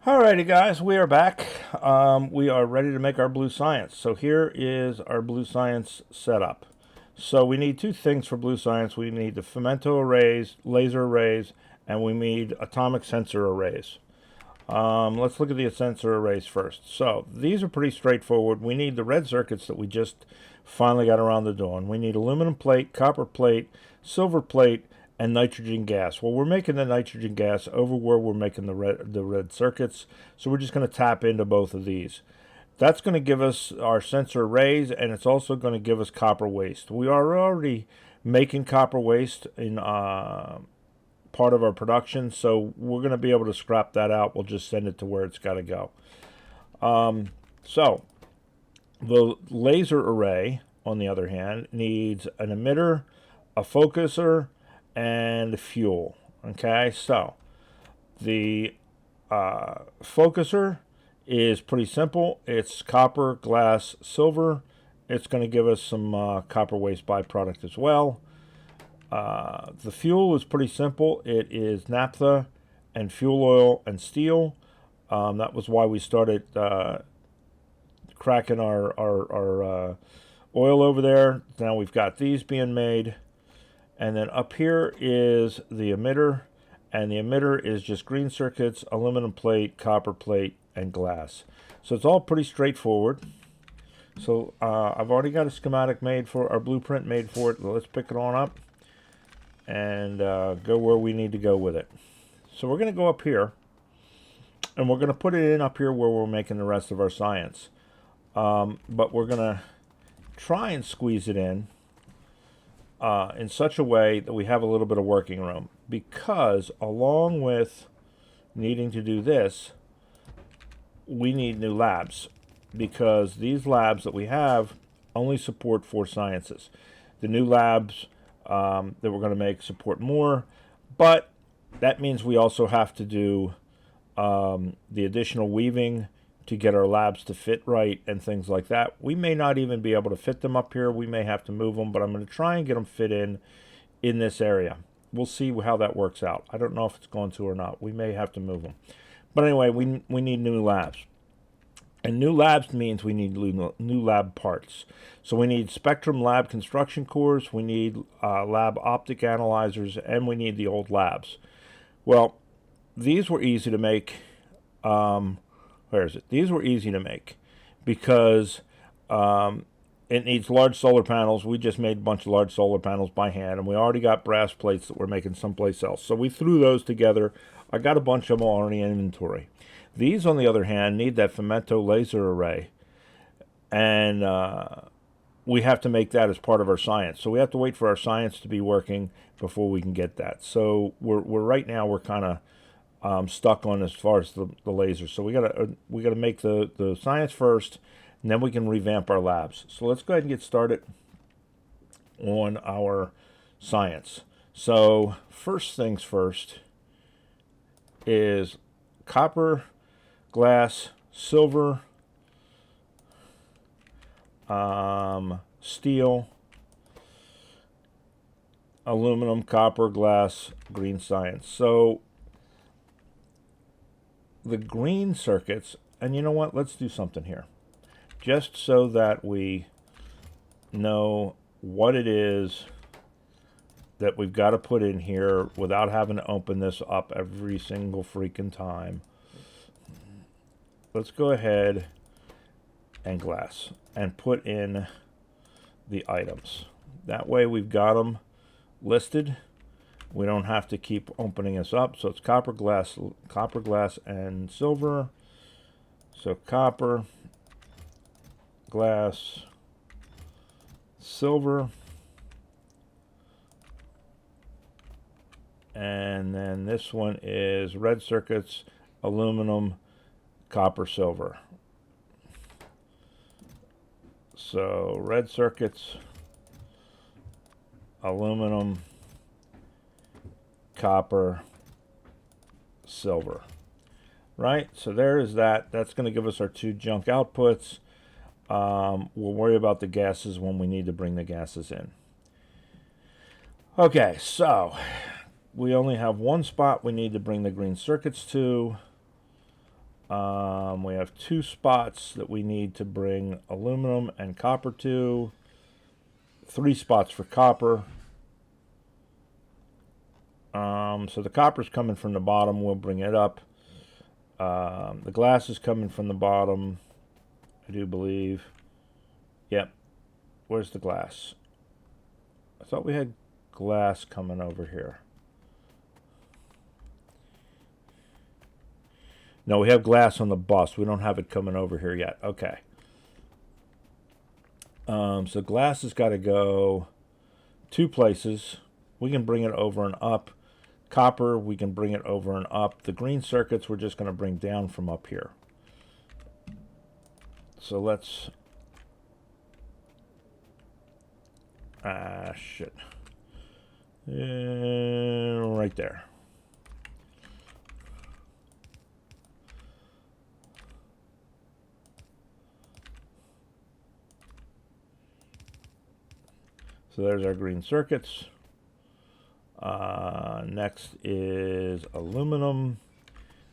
Alrighty guys, we are back. We are ready to make our blue science. So here is our blue science setup. So we need two things for blue science. We need the femto arrays, laser arrays, and we need atomic sensor arrays. Let's look at the sensor arrays first. So these are pretty straightforward. We need the red circuits that we just finally got around to doing. We need aluminum plate, copper plate, silver plate, and nitrogen gas. Well, we're making the nitrogen gas over where we're making the red circuits, so we're just going to tap into both of these. That's going to give us our sensor arrays, and it's also going to give us copper waste. We are already making copper waste in part of our production, so we're going to be able to scrap that out. We'll just send it to where it's got to go. So the laser array, on the other hand, needs an emitter, a focuser, and fuel. Okay, so the focuser is pretty simple. It's copper, glass, silver. It's going to give us some copper waste byproduct as well. The fuel is pretty simple. It is naphtha and fuel oil and steel. That was why we started cracking our oil over there. Now we've got these being made. And then up here is the emitter, and the emitter is just green circuits, aluminum plate, copper plate, and glass. So it's all pretty straightforward. So I've already got a schematic made for our blueprint made for it. Let's pick it on up and go where we need to go with it. So we're going to go up here, and we're going to put it in up here where we're making the rest of our science. But we're going to try and squeeze it in such a way that we have a little bit of working room, because along with needing to do this, we need new labs, because these labs that we have only support 4 sciences. The new labs that we're going to make support more, but that means we also have to do the additional weaving to get our labs to fit right and things like that. We may not even be able to fit them up here. We may have to move them, but I'm going to try and get them fit in this area. We'll see how that works out. I don't know if it's going to or not. We may have to move them. But anyway, we need new labs. And new labs means we need new lab parts. So we need Spectrum lab construction cores, we need lab optic analyzers, and we need the old labs. Well, these were easy to make. Where is it? These were easy to make because it needs large solar panels. We just made a bunch of large solar panels by hand, and we already got brass plates that we're making someplace else. So we threw those together. I got a bunch of them already in inventory. These, on the other hand, need that femto laser array, and we have to make that as part of our science. So we have to wait for our science to be working before we can get that. So we're right now we're kind of stuck on as far as the laser. So we gotta make the science first, and then we can revamp our labs. So let's go ahead and get started on our science. So first things first is copper, glass, silver, steel, aluminum, copper, glass, green science. So the green circuits, and you know what, let's do something here just so that we know what it is that we've got to put in here without having to open this up every single freaking time. Let's go ahead and glass and put in the items. That way we've got them listed. We don't have to keep opening this up. So it's copper, glass, and silver. So copper, glass, silver, and then this one is red circuits, aluminum, copper, silver. So red circuits, aluminum, copper, silver. Right, so there is that. That's going to give us our 2 junk outputs. We'll worry about the gases when we need to bring the gases in. Okay, so we only have one spot we need to bring the green circuits to. We have 2 spots that we need to bring aluminum and copper to. 3 spots for copper. So the copper's coming from the bottom. We'll bring it up. The glass is coming from the bottom, I do believe. Yep. Where's the glass? I thought we had glass coming over here. No, we have glass on the bus. We don't have it coming over here yet. Okay. So glass has got to go 2 places. We can bring it over and up. Copper, we can bring it over and up. The green circuits, we're just going to bring down from up here. So let's... shit. Right there. So there's our green circuits. Next is aluminum.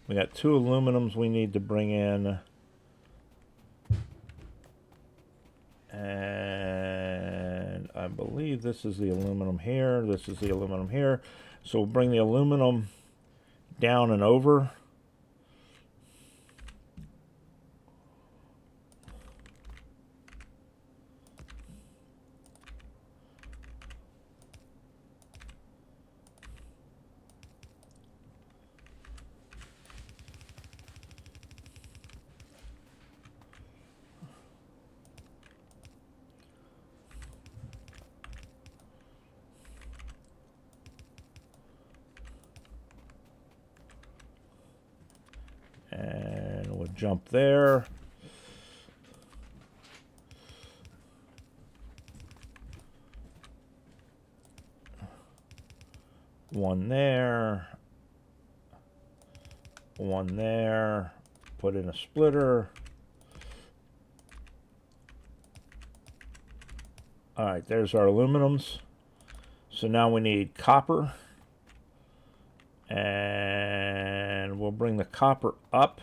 We got 2 aluminums we need to bring in. And I believe this is the aluminum here. This is the aluminum here. So we'll bring the aluminum down and over. And we'll jump there. One there. One there. Put in a splitter. All right, there's our aluminums. So now we need copper. And we'll bring the copper up.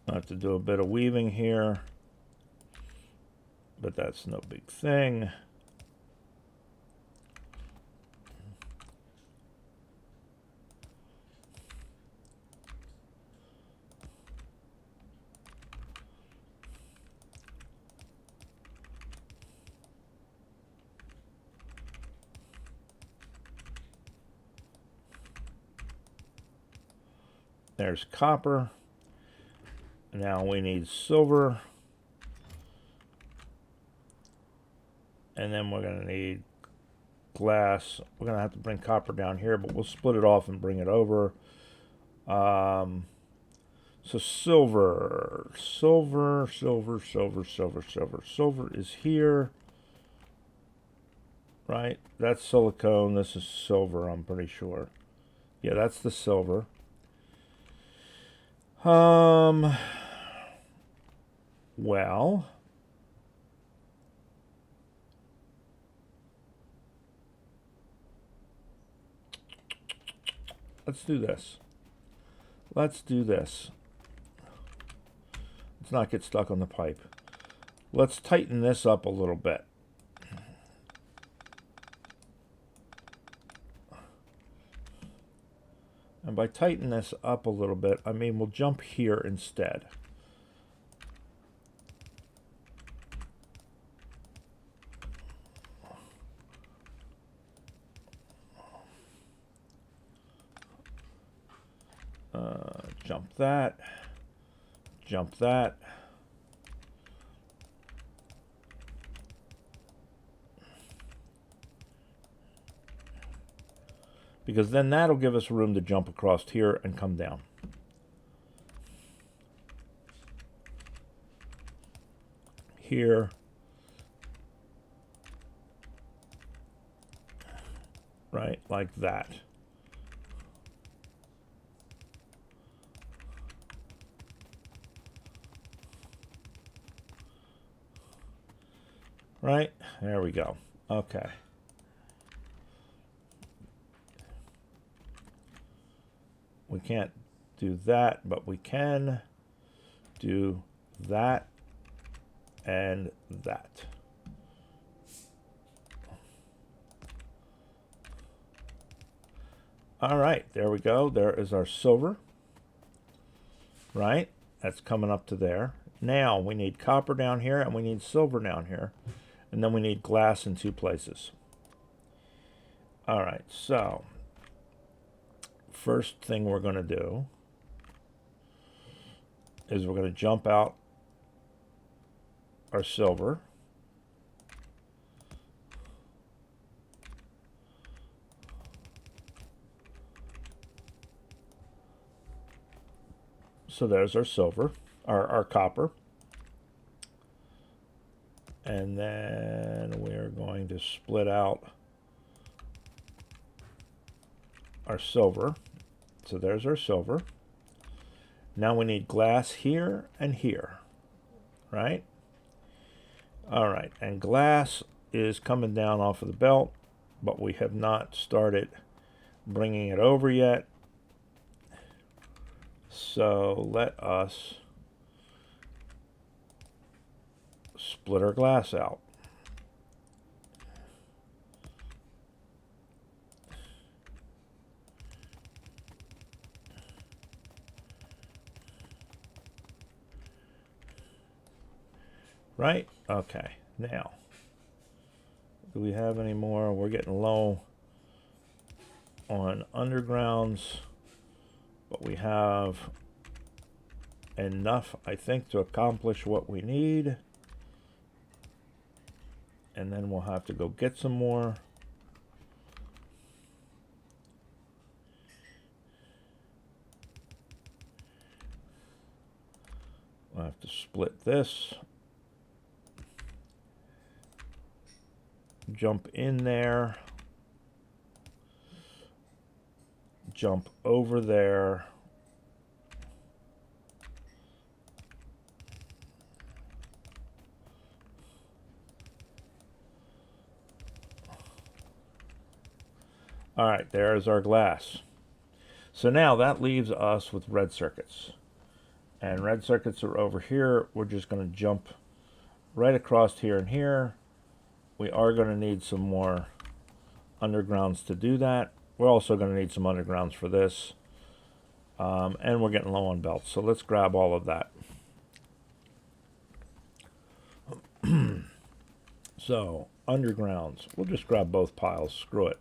I have to do a bit of weaving here, but that's no big thing. There's copper. Now we need silver. And then we're going to need glass. We're going to have to bring copper down here, but we'll split it off and bring it over. So silver. Silver is here. Right? That's silicone. This is silver, I'm pretty sure. Yeah, that's the silver. Well, let's do this. Let's do this. Let's not get stuck on the pipe. Let's tighten this up a little bit. And by tighten this up a little bit, I mean we'll jump here instead. Jump that. Jump that. Because then that'll give us room to jump across here and come down. here. Right, like that. Right, there we go. Okay. We can't do that, but we can do that and that. All right, there we go. There is our silver. Right, that's coming up to there. Now we need copper down here and we need silver down here. And then we need glass in 2 places. All right, so first thing we're going to do is we're going to jump out our silver. So there's our silver, our copper. And then we're going to split out our silver. So there's our silver. Now we need glass here and here, right? All right, and glass is coming down off of the belt, but we have not started bringing it over yet. So let us split our glass out. Right? Okay. Now, do we have any more? We're getting low on undergrounds, but we have enough, I think, to accomplish what we need. And then we'll have to go get some more. I'll have to split this. Jump in there. Jump over there. All right, there's our glass. So now that leaves us with red circuits. And red circuits are over here. We're just going to jump right across here and here. We are going to need some more undergrounds to do that. We're also going to need some undergrounds for this. And we're getting low on belts. So let's grab all of that. So, undergrounds. We'll just grab both piles. Screw it.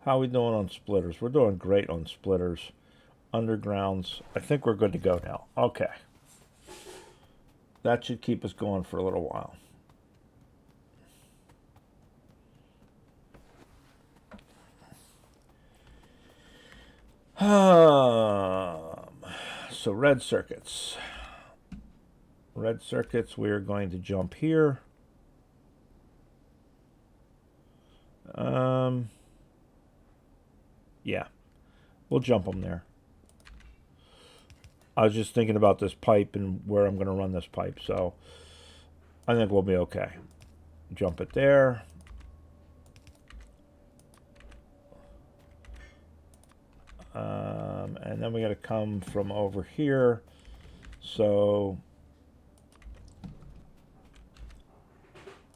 How are we doing on splitters? We're doing great on splitters. Undergrounds. I think we're good to go now. Okay. That should keep us going for a little while. So red circuits. Red circuits, we are going to jump here. Yeah, we'll jump them there. I was just thinking about this pipe and where I'm going to run this pipe, so I think we'll be okay. Jump it there. And then we got to come from over here. So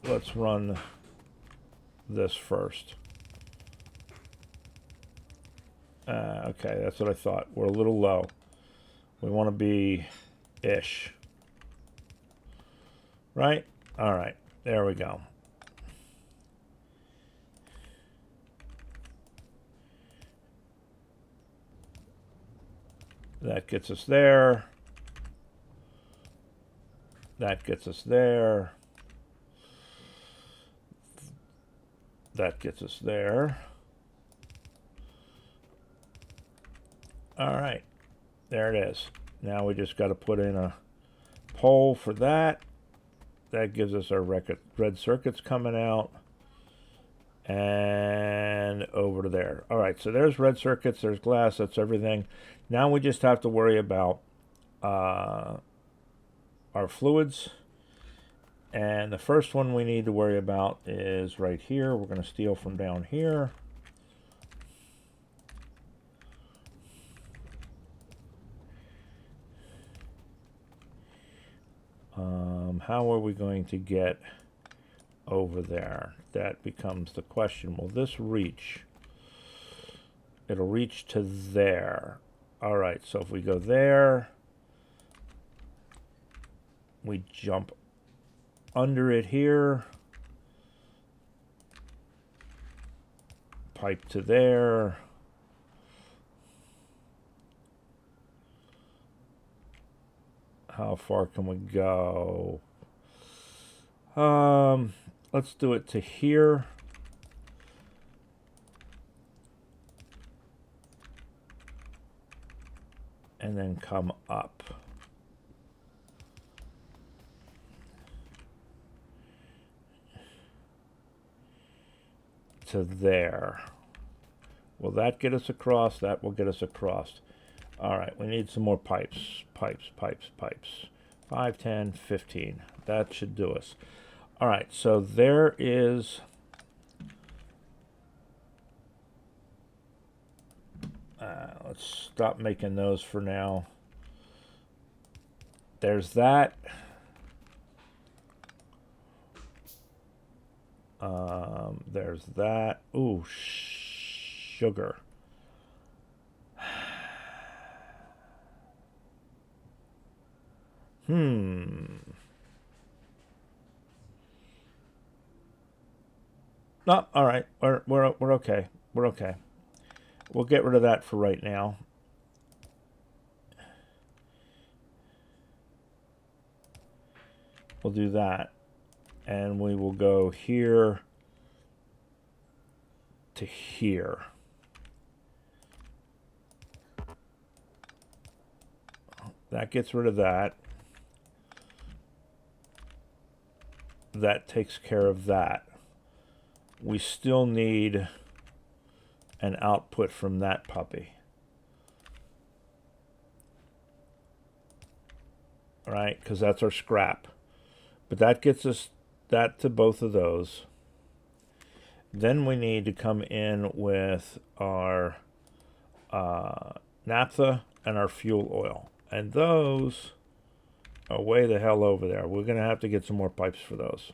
let's run this first. Okay, that's what I thought. We're a little low. We want to be ish. Right? All right. There we go. That gets us there. That gets us there. That gets us there. All right. There it is. Now we just got to put in a pole for that. That gives us our red circuits coming out. And over to there. All right, so there's red circuits, there's glass, that's everything. Now we just have to worry about our fluids. And the first one we need to worry about is right here. We're going to steal from down here. How are we going to get over there? That becomes the question. Will this reach? It'll reach to there. All right, so if we go there, we jump under it here, pipe to there, how far can we go? Let's do it to here. And then come up. To there. Will that get us across? That will get us across. All right, we need some more pipes. Pipes. 5, 10, 15. That should do us. All right, so there is... let's stop making those for now. There's that. There's that. Ooh, sugar. No, all right. We're okay. We're okay. We'll get rid of that for right now. We'll do that. And we will go here to here. That gets rid of that. That takes care of that. We still need an output from that puppy. All right, because that's our scrap. But that gets us that to both of those. Then we need to come in with our naphtha and our fuel oil. And those are way the hell over there. We're going to have to get some more pipes for those.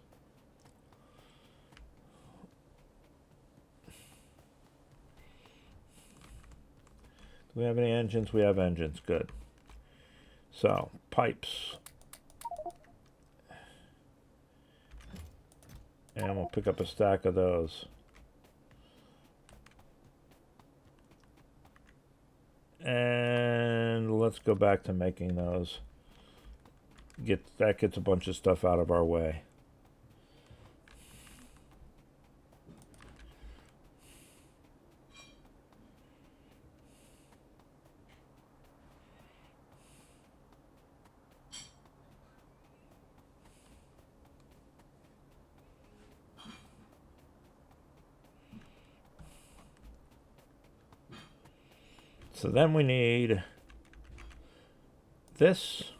Do we have any engines? We have engines. Good. So, pipes. And we'll pick up a stack of those. And let's go back to making those. That gets a bunch of stuff out of our way. So then we need this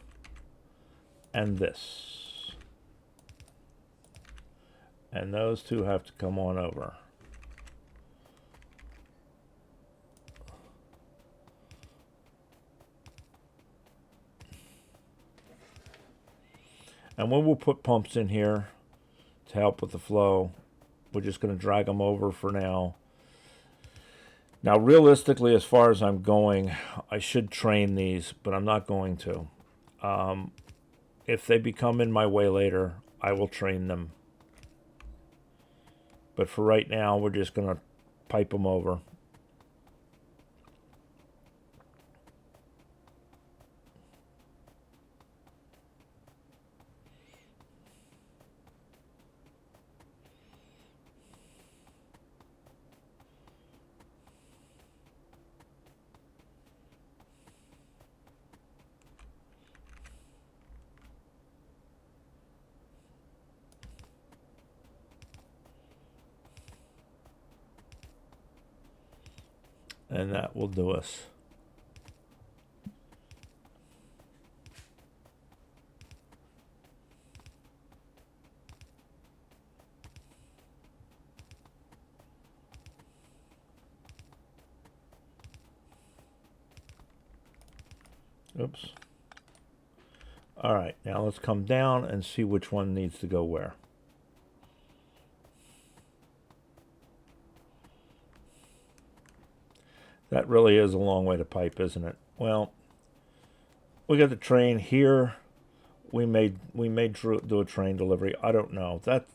and this. And those two have to come on over. And we will put pumps in here to help with the flow. We're just going to drag them over for now. Now, realistically, as far as I'm going, I should train these, but I'm not going to. If they become in my way later, I will train them. But for right now, we're just going to pipe them over. And that will do us. Oops. All right, now let's come down and see which one needs to go where. That really is a long way to pipe, isn't it? Well, we got the train here. We may do a train delivery. I don't know. That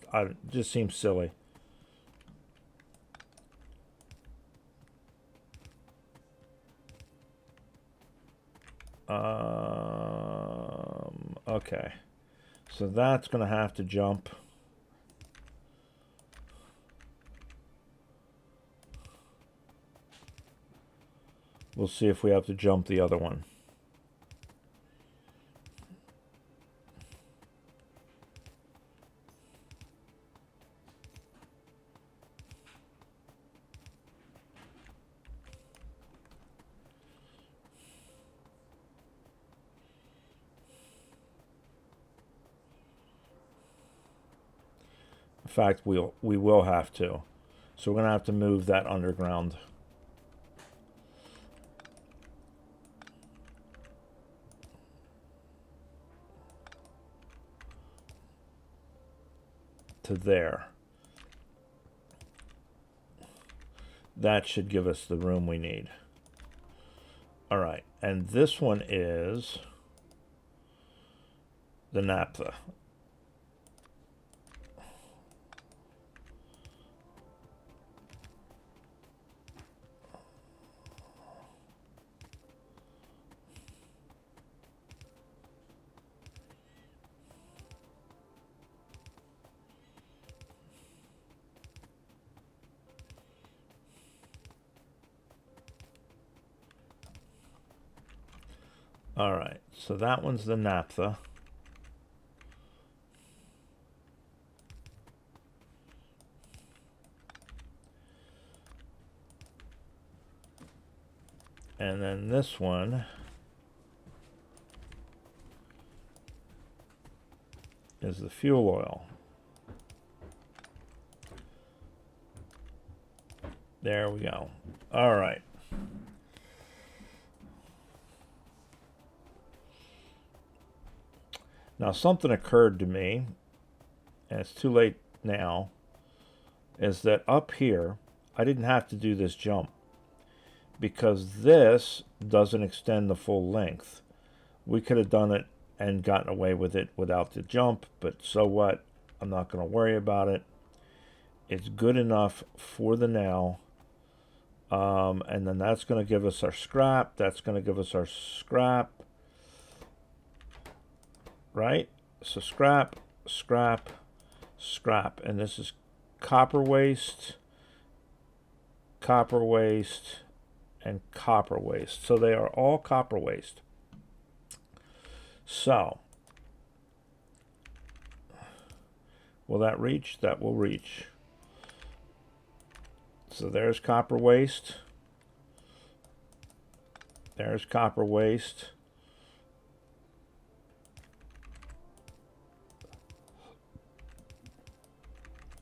just seems silly. Okay, so that's going to have to jump. We'll see if we have to jump the other one. In fact, we will have to. So we're going to have to move that underground. To there. That should give us the room we need. All right, and this one is the naphtha. All right, so that one's the naphtha. And then this one is the fuel oil. There we go. All right. Now something occurred to me, and it's too late now, is that up here, I didn't have to do this jump because this doesn't extend the full length. We could have done it and gotten away with it without the jump, but so what? I'm not going to worry about it. It's good enough for the now. And then that's going to give us our scrap. That's going to give us our scrap. Right? So scrap, scrap, scrap. And this is copper waste, and copper waste. So they are all copper waste. So, will that reach? That will reach. So there's copper waste. There's copper waste.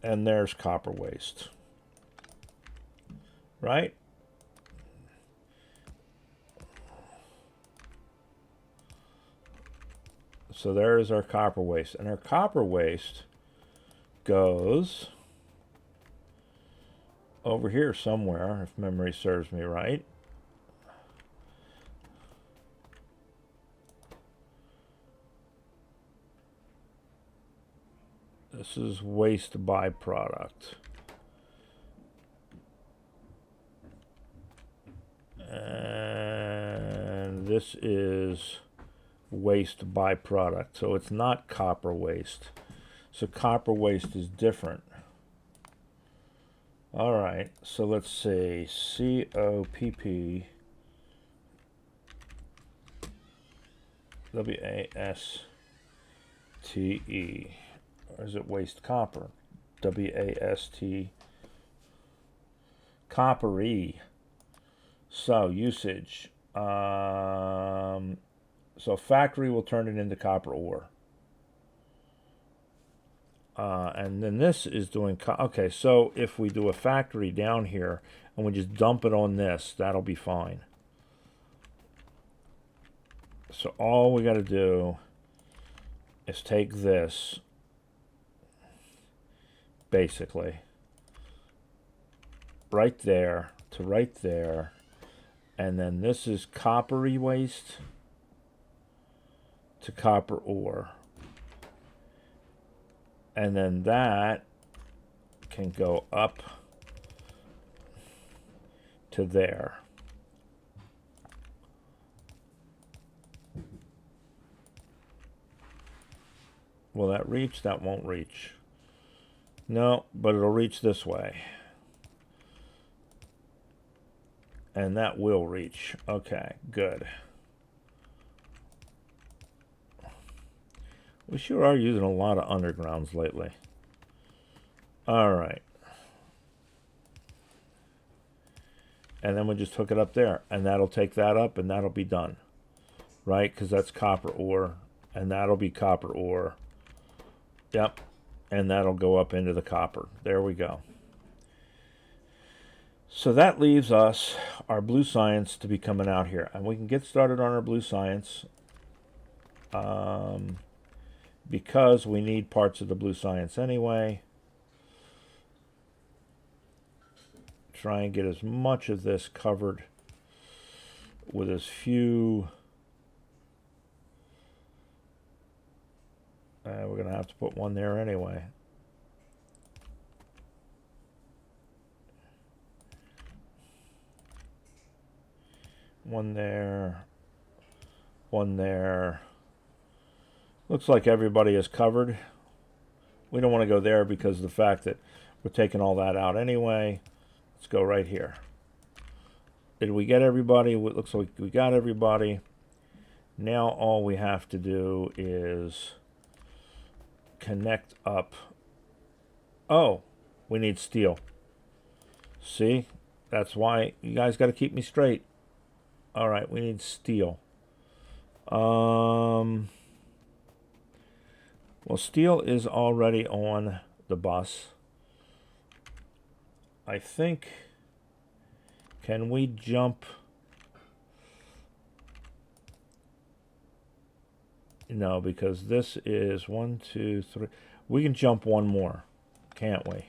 And there's copper waste. Right? So there's our copper waste. And our copper waste goes over here somewhere, if memory serves me right. This is waste byproduct. And this is waste byproduct. So it's not copper waste. So copper waste is different. All right, so let's see. COPP WASTE. Or is it waste copper? WAST. Coppery. So usage. So factory will turn it into copper ore. And then this is doing... okay, so if we do a factory down here and we just dump it on this, that'll be fine. So all we got to do is take this, basically, right there to right there, and then this is coppery waste to copper ore. And then that can go up to there. Will that reach? That won't reach. No, but it'll reach this way. And that will reach. Okay, good. We sure are using a lot of undergrounds lately. All right. And then we just hook it up there. And that'll take that up and that'll be done. Right? Because that's copper ore. And that'll be copper ore. Yep. And that'll go up into the copper. There we go. So that leaves us our blue science to be coming out here. And we can get started on our blue science. Because we need parts of the blue science anyway. Try and get as much of this covered with as few... we're going to have to put one there anyway. One there. One there. Looks like everybody is covered. We don't want to go there because of the fact that we're taking all that out anyway. Let's go right here. Did we get everybody? It looks like we got everybody. Now all we have to do is connect up. Oh, we need steel. See? That's why you guys got to keep me straight. All right, we need steel. Well, steel is already on the bus. I think... Can we jump... No, because this is 1, 2, 3. We can jump one more, can't we?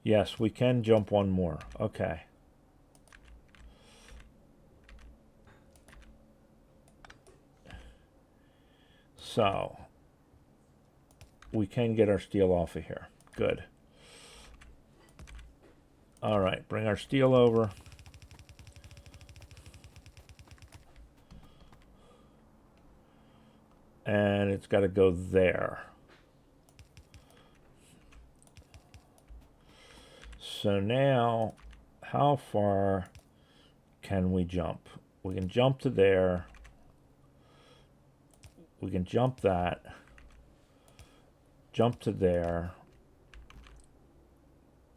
Yes, we can jump one more. Okay. So, we can get our steel off of here. Good. All right, bring our steel over. And it's got to go there. So now, how far can we jump? We can jump to there. We can jump that. Jump to there.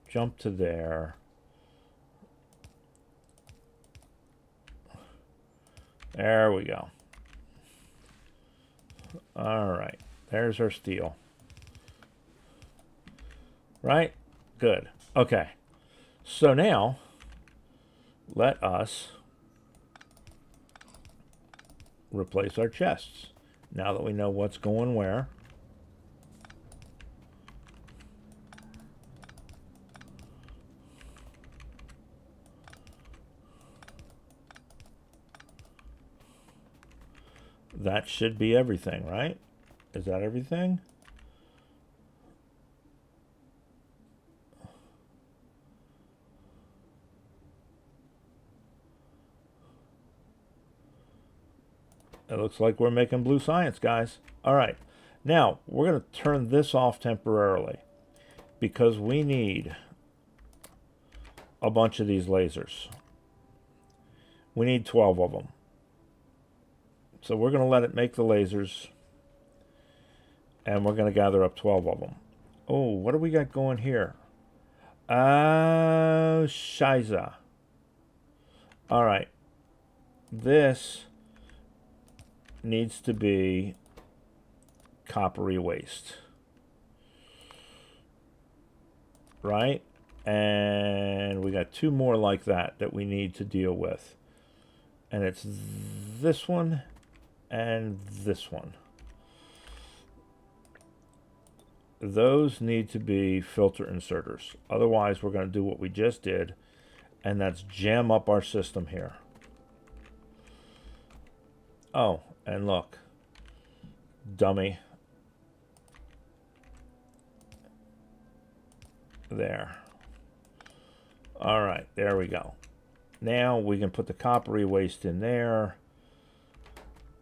Jump to there. There we go. All right, there's our steel. Right? Good. Okay. So now, let us replace our chests. Now that we know what's going where. That should be everything, right? Is that everything? It looks like we're making blue science, guys. All right. Now, we're going to turn this off temporarily because we need a bunch of these lasers. We need 12 of them. So we're going to let it make the lasers, and we're going to gather up 12 of them. Oh, what do we got going here? Shiza. All right. This needs to be coppery waste. Right? And we got two more like that we need to deal with. And it's this one and this one. Those need to be filter inserters. Otherwise, we're going to do what we just did, and that's jam up our system here. Oh, and look. Dummy. There. All right, there we go. Now we can put the coppery waste in there.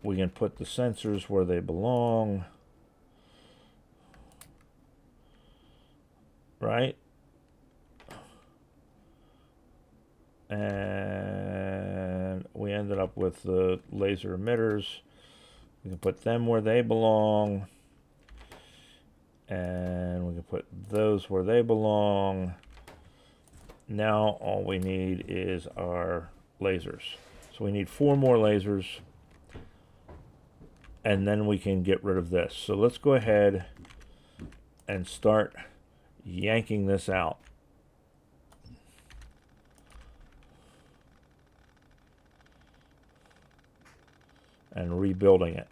We can put the sensors where they belong. Right? And we ended up with the laser emitters. We can put them where they belong. And we can put those where they belong. Now all we need is our lasers. So we need 4 more lasers. And then we can get rid of this. So let's go ahead and start yanking this out. And rebuilding it.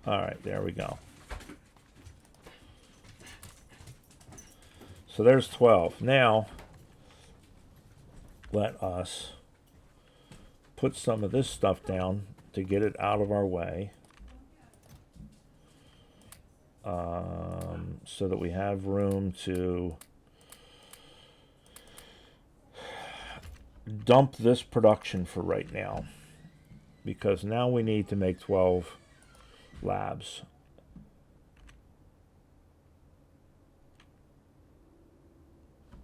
All right, there we go. So there's 12. Now, let us put some of this stuff down to get it out of our way. So that we have room to dump this production for right now. Because now we need to make 12 labs.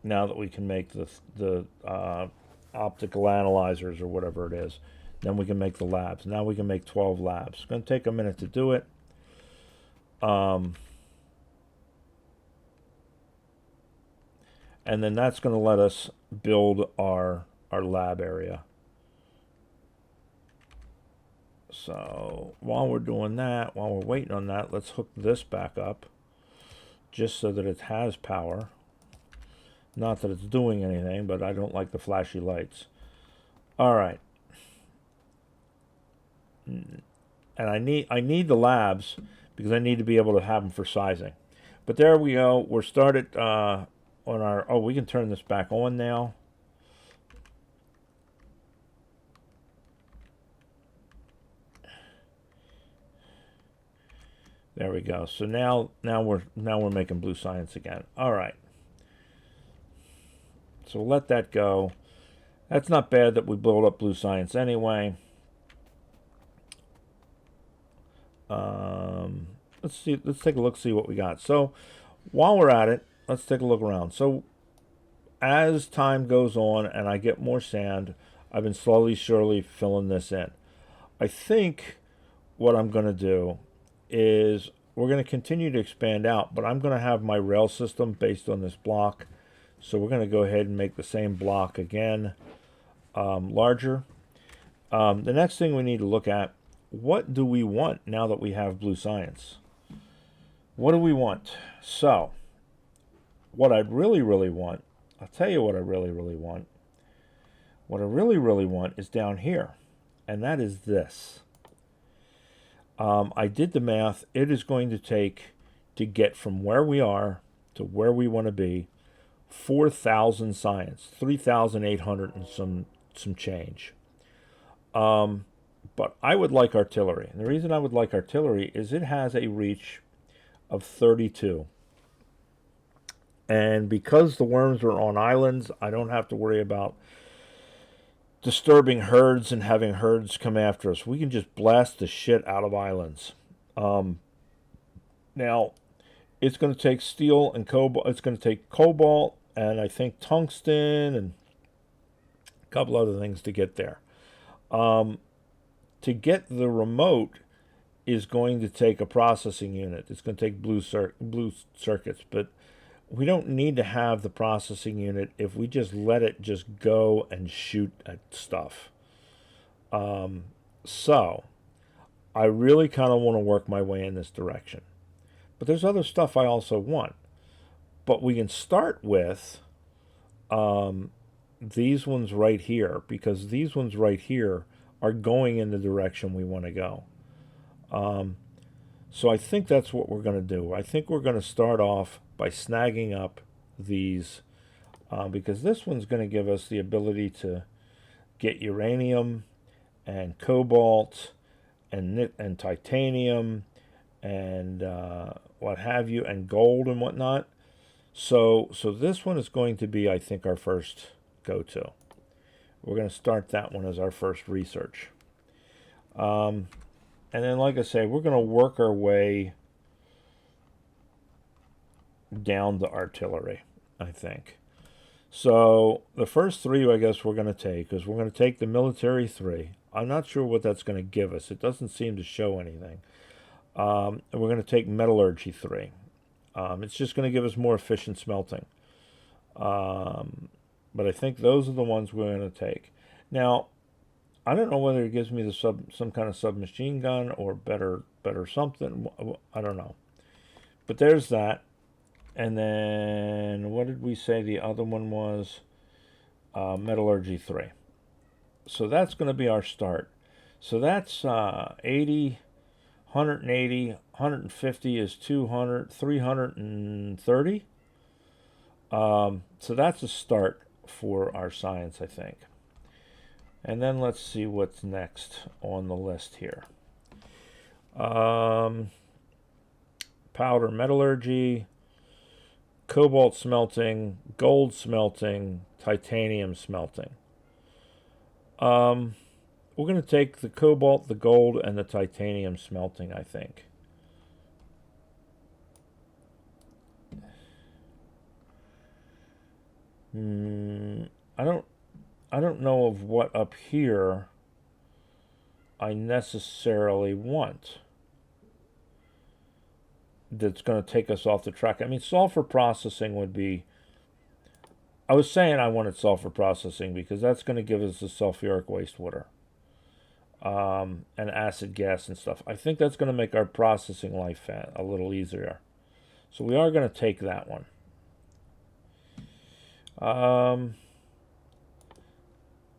Now that we can make the optical analyzers or whatever it is, then we can make the labs. Now we can make 12 labs. It's going to take a minute to do it. And then that's going to let us build our lab area. So while we're doing that, while we're waiting on that, let's hook this back up just so that it has power. Not that it's doing anything, but I don't like the flashy lights. All right. And I need the labs because I need to be able to have them for sizing. But there we go. We're started on our... Oh, we can turn this back on now. There we go. So now we're making blue science again. All right. So we'll let that go. That's not bad that we build up blue science anyway. Let's see. Let's take a look. See what we got. So while we're at it, let's take a look around. So as time goes on and I get more sand, I've been slowly, surely filling this in. I think what I'm going to do is we're going to continue to expand out, but I'm going to have my rail system based on this block. So we're going to go ahead and make the same block again, larger. The next thing we need to look at, what do we want now that we have blue science? What do we want? So what I really, really want, I'll tell you what I really, really want. What I really, really want is down here, and that is this. I did the math. It is going to take, to get from where we are to where we want to be, 4,000 science, 3,800 and some change. But I would like artillery. And the reason I would like artillery is it has a reach of 32. And because the worms are on islands, I don't have to worry about disturbing herds and having herds come after us. We can just blast the shit out of islands. Now, it's going to take steel and cobalt. It's going to take cobalt and I think tungsten and a couple other things to get there. To get the remote is going to take a processing unit. It's going to take blue circuits, but we don't need to have the processing unit if we just let it just go and shoot at stuff. So I really kind of want to work my way in this direction. But there's other stuff I also want. But we can start with these ones right here, because these ones right here are going in the direction we want to go. So I think that's what we're going to do. I think we're going to start off by snagging up these, because this one's going to give us the ability to get uranium and cobalt and titanium and what have you, and gold and whatnot. So this one is going to be, I think, our first go-to. We're going to start that one as our first research. And then, like I say, we're going to work our way down the artillery, I think. So the first three, I guess, we're going to take is we're going to take the military 3. I'm not sure what that's going to give us. It doesn't seem to show anything. And we're going to take metallurgy 3. It's just going to give us more efficient smelting. But I think those are the ones we're going to take. Now, I don't know whether it gives me the some kind of submachine gun or better something. I don't know. But there's that. And then, what did we say the other one was? Metallurgy 3. So that's going to be our start. So that's 80, 180, 150 is 200, 330. So that's a start for our science, I think. And then let's see what's next on the list here. Powder metallurgy, cobalt smelting, gold smelting, titanium smelting. We're going to take the cobalt, the gold, and the titanium smelting, I think. I don't know of what up here I necessarily want that's going to take us off the track. I mean, sulfur processing would be... I was saying I wanted sulfur processing because that's going to give us the sulfuric wastewater and acid gas and stuff. I think that's going to make our processing life a little easier. So we are going to take that one.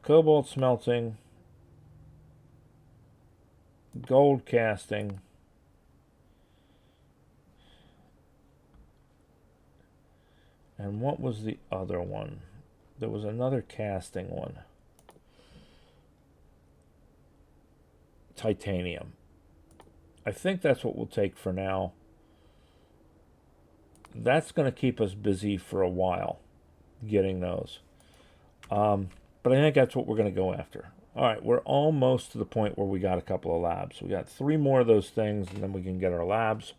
Cobalt smelting, gold casting, and what was the other one? There was another casting one. Titanium. I think that's what we'll take for now. That's going to keep us busy for a while, getting those. But I think that's what we're going to go after. All right, we're almost to the point where we got a couple of labs. We got 3 more of those things, and then we can get our labs.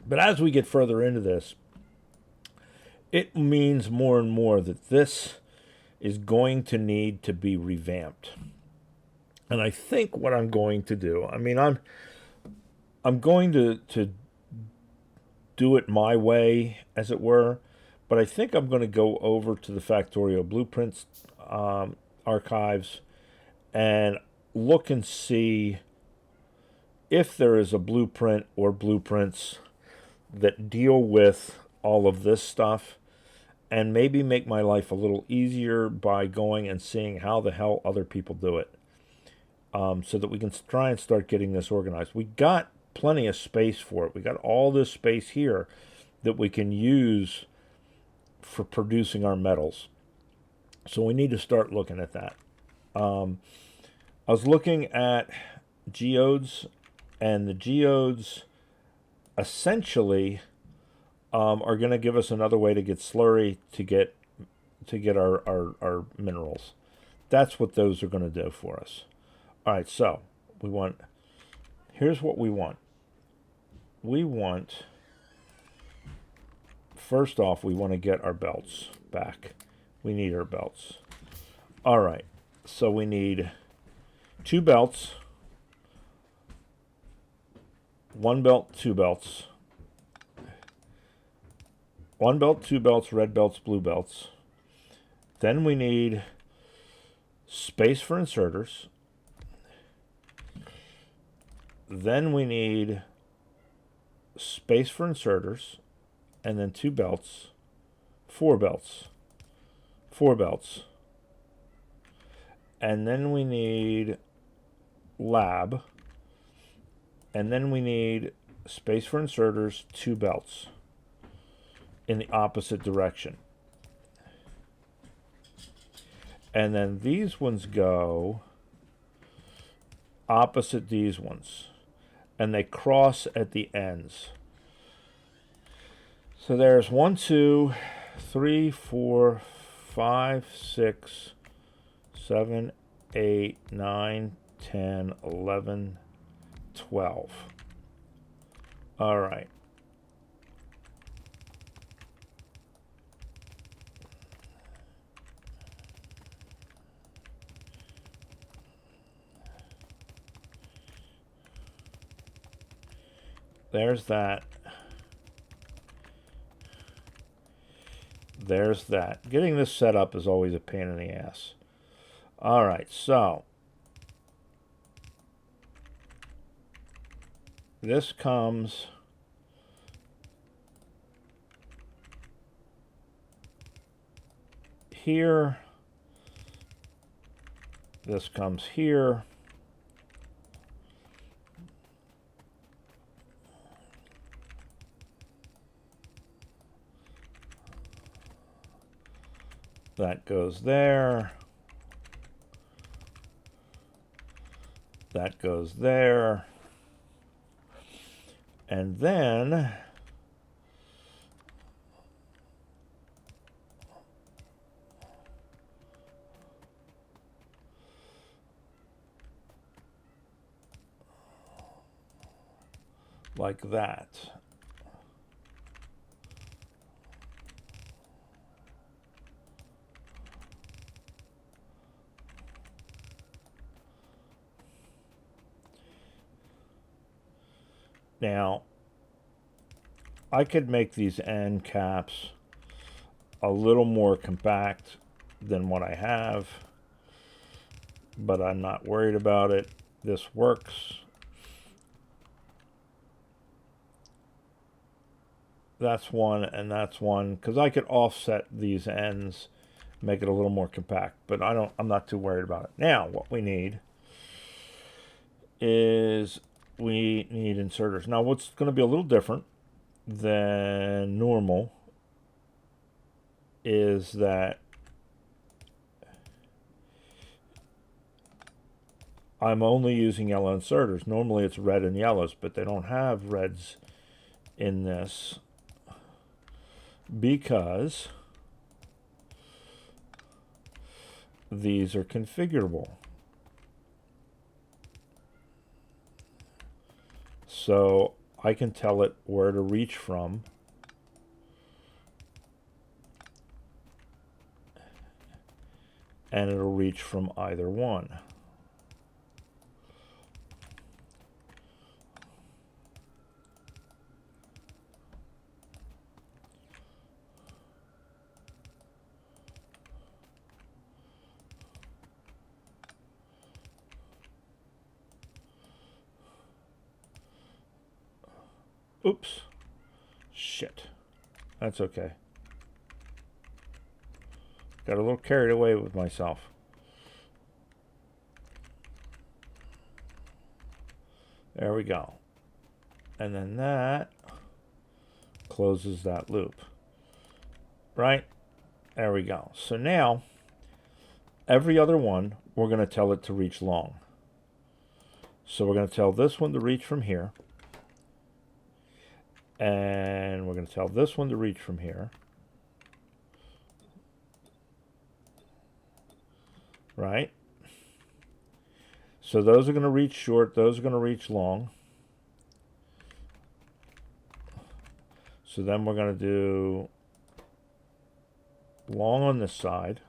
But as we get further into this, it means more and more that this is going to need to be revamped. And I think what I'm going to do, I mean, I'm going to do it my way, as it were, but I think I'm going to go over to the Factorio Blueprints archives and look and see if there is a blueprint or blueprints that deal with all of this stuff, and maybe make my life a little easier by going and seeing how the hell other people do it, so that we can try and start getting this organized. We got plenty of space for it. We got all this space here that we can use for producing our metals. So we need to start looking at that. I was looking at geodes, and the geodes essentially are going to give us another way to get slurry to get our minerals. That's what those are going to do for us. All right, so we want... Here's what we want. We want... First off, we want to get our belts back. We need our belts. All right, so we need 2 belts, one belt, two belts. One belt, two belts, red belts, blue belts. Then we need space for inserters. Then we need space for inserters, and then two belts, four belts, four belts. And then we need lab, and then we need space for inserters, two belts in the opposite direction. And then these ones go opposite these ones, and they cross at the ends. So there's 1, 2, 3, 4, 5, 6, 7, 8, 9, 10, 11, 12. All right. There's that. There's that. Getting this set up is always a pain in the ass. All right, so this comes here. This comes here. That goes there. That goes there. And then like that. Now, I could make these end caps a little more compact than what I have, but I'm not worried about it. This works. That's one and that's one, because I could offset these ends, make it a little more compact, but I'm not too worried about it. Now, what we need is we need inserters. Now, what's going to be a little different than normal is that I'm only using yellow inserters. Normally it's red and yellows, but they don't have reds in this because these are configurable. So I can tell it where to reach from. And it'll reach from either one. Oops. Shit. That's okay. Got a little carried away with myself. There we go. And then that closes that loop. Right? There we go. So now, every other one, we're going to tell it to reach long. So we're going to tell this one to reach from here. And we're going to tell this one to reach from here. Right? So those are going to reach short. Those are going to reach long. So then we're going to do long on this side.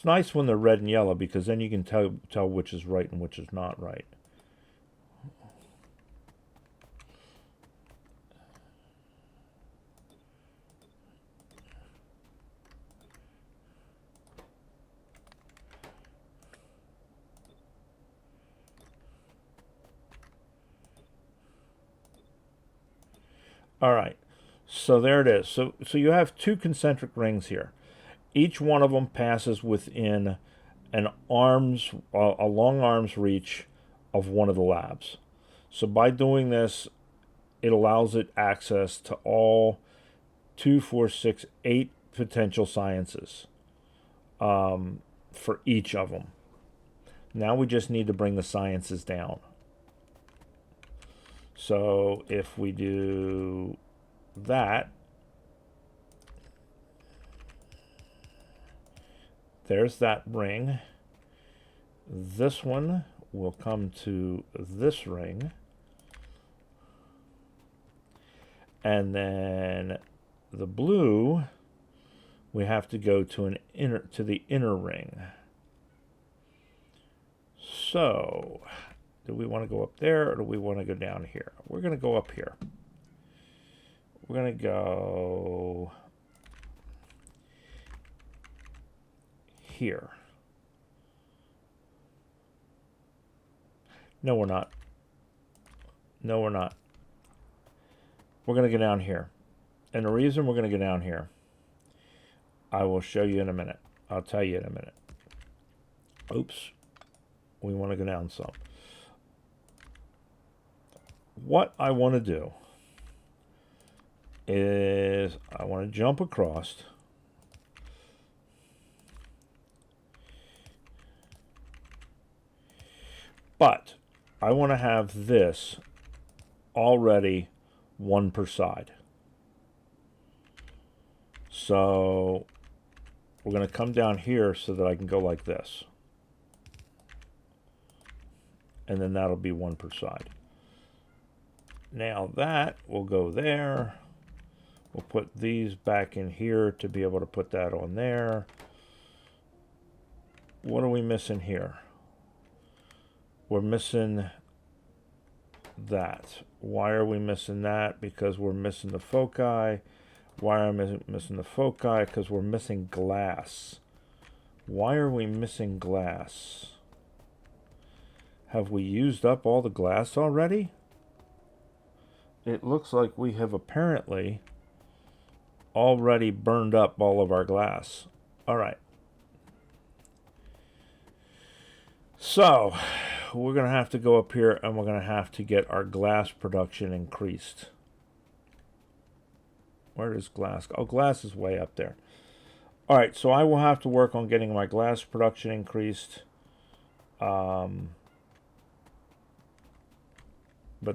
It's nice when they're red and yellow because then you can tell which is right and which is not right. All right, so there it is. So you have two concentric rings here. Each one of them passes within a long arm's reach of one of the labs. So by doing this, it allows it access to all 2, 4, 6, 8 potential sciences for each of them. Now we just need to bring the sciences down. So if we do that, there's that ring. This one will come to this ring. And then the blue, we have to go to the inner ring. So, do we want to go up there or do we want to go down here? We're going to go up here. We're going to go here. No, we're not. No, we're not. We're going to go down here. And the reason we're going to go down here, I will show you in a minute. I'll tell you in a minute. Oops. We want to go down some. What I want to do is I want to jump across. But I want to have this already one per side. So we're going to come down here so that I can go like this. And then that'll be one per side. Now that will go there. We'll put these back in here to be able to put that on there. What are we missing here? We're missing that. Why are we missing that? Because we're missing the foci. Why are we missing the foci? Because we're missing glass. Why are we missing glass? Have we used up all the glass already? It looks like we have apparently already burned up all of our glass. All right. So we're going to have to go up here and we're going to have to get our glass production increased. Where is glass? Oh, glass is way up there. All right, so I will have to work on getting my glass production increased. But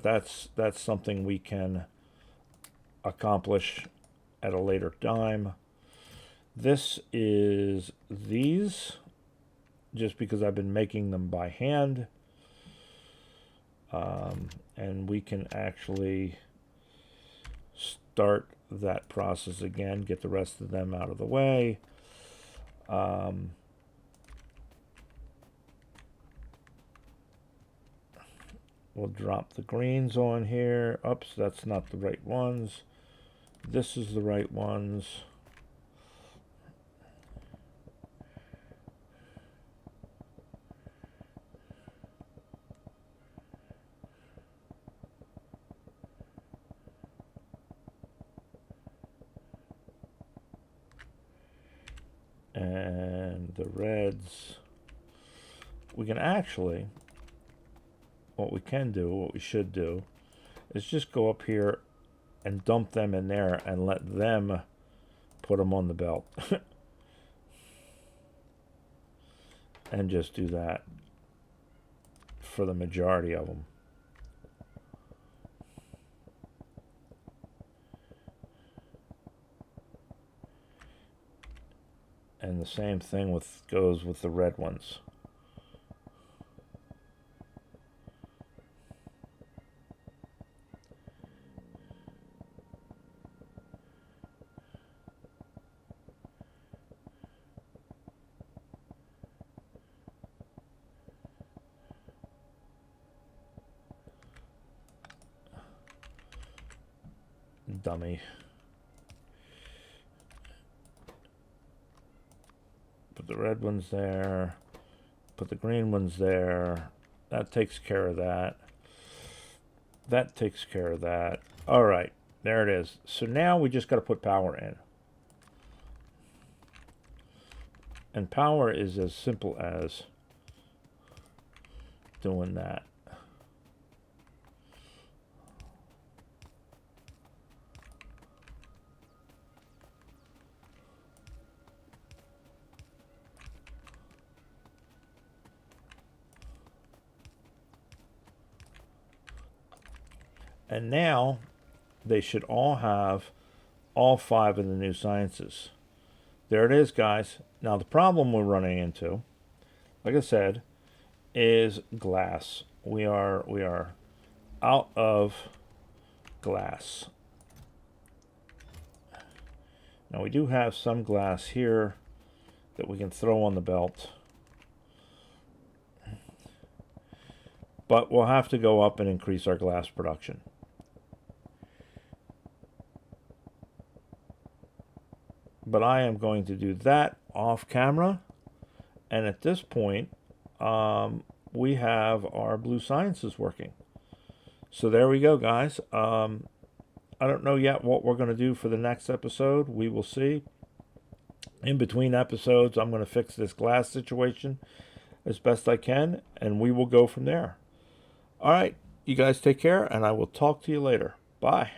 that's something we can accomplish at a later time. This is these, just because I've been making them by hand. And we can actually start that process again, get the rest of them out of the way. We'll drop the greens on here. Oops, that's not the right ones. This is the right ones. And the reds, we can actually, what we can do, what we should do, is just go up here and dump them in there and let them put them on the belt. And just do that for the majority of them. And the same thing goes with the red ones. Dummy. Put the red ones there. Put the green ones there. That takes care of that. That takes care of that. All right, there it is. So now we just got to put power in. And power is as simple as doing that. And now they should all have all 5 of the new sciences. There it is, guys. Now the problem we're running into, like I said, is glass. We are out of glass. Now we do have some glass here that we can throw on the belt. But we'll have to go up and increase our glass production. But I am going to do that off camera. And at this point, we have our blue sciences working. So there we go, guys. I don't know yet what we're going to do for the next episode. We will see. In between episodes, I'm going to fix this glass situation as best I can, and we will go from there. All right, you guys take care, and I will talk to you later. Bye.